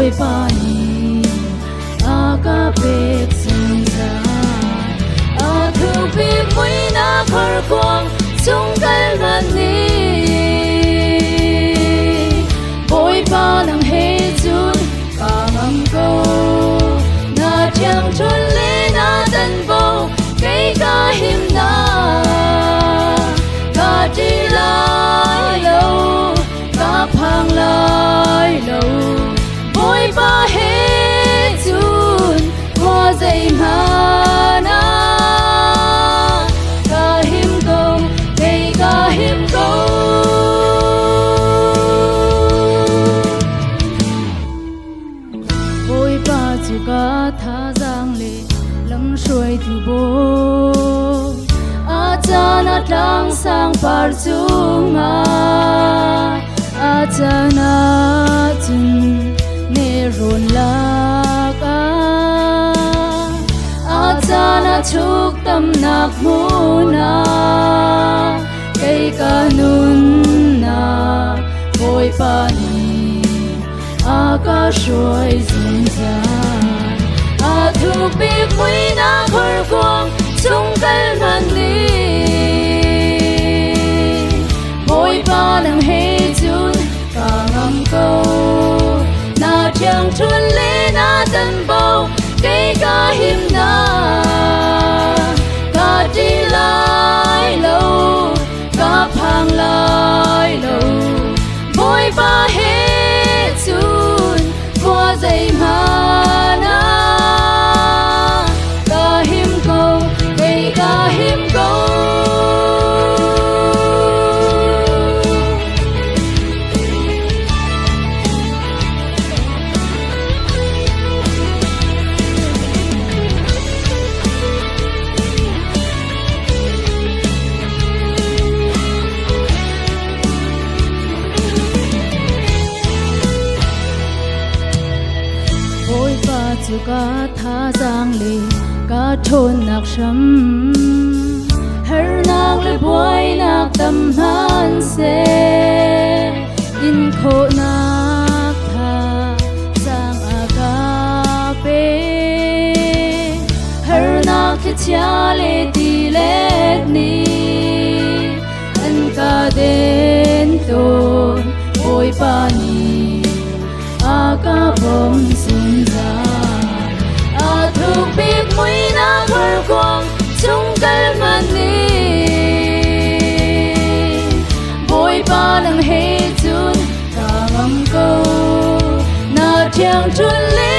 bồi pani aga pek sungza a thu pi mui na khar kwang chung kal man ni bồi pa nang he chun ka ngam ko na thiang chun le na dan bo cây ca him na ca đi lai lâu ca phang lai lâu bồi ba hết chun hoa dây mà na ca him câu cây ca him câu bồi ba chu ca tha giang le lăng xuôi tu bo a cha na tang sang par chunga a cha na chun ne ron la ka a cha na chuk tam nak mu na cây ca nun na bồi pa ni a ca xuôi dừng ra a thu pi mui na khar kwang chung kal man ni bồi pa nang he chun ka ngam ko na thiang chun le na dan bo cây ca him na ca đi lai lâu ca phang lai lâu bồi pa he chun hoa dây mà na ca him câu cây ca him câu bồi pa chu ca tha giang le ca thôn nak sham har nak le boy nak tam han se in kho nak tha giang aga pe har nak cha le ti le ni an ka den ton bồi pa ni aga bom sun ra a thu pi mui na khar kwang chung kal man ni bồi pa nang he chun ka ngam ko na thiang chun le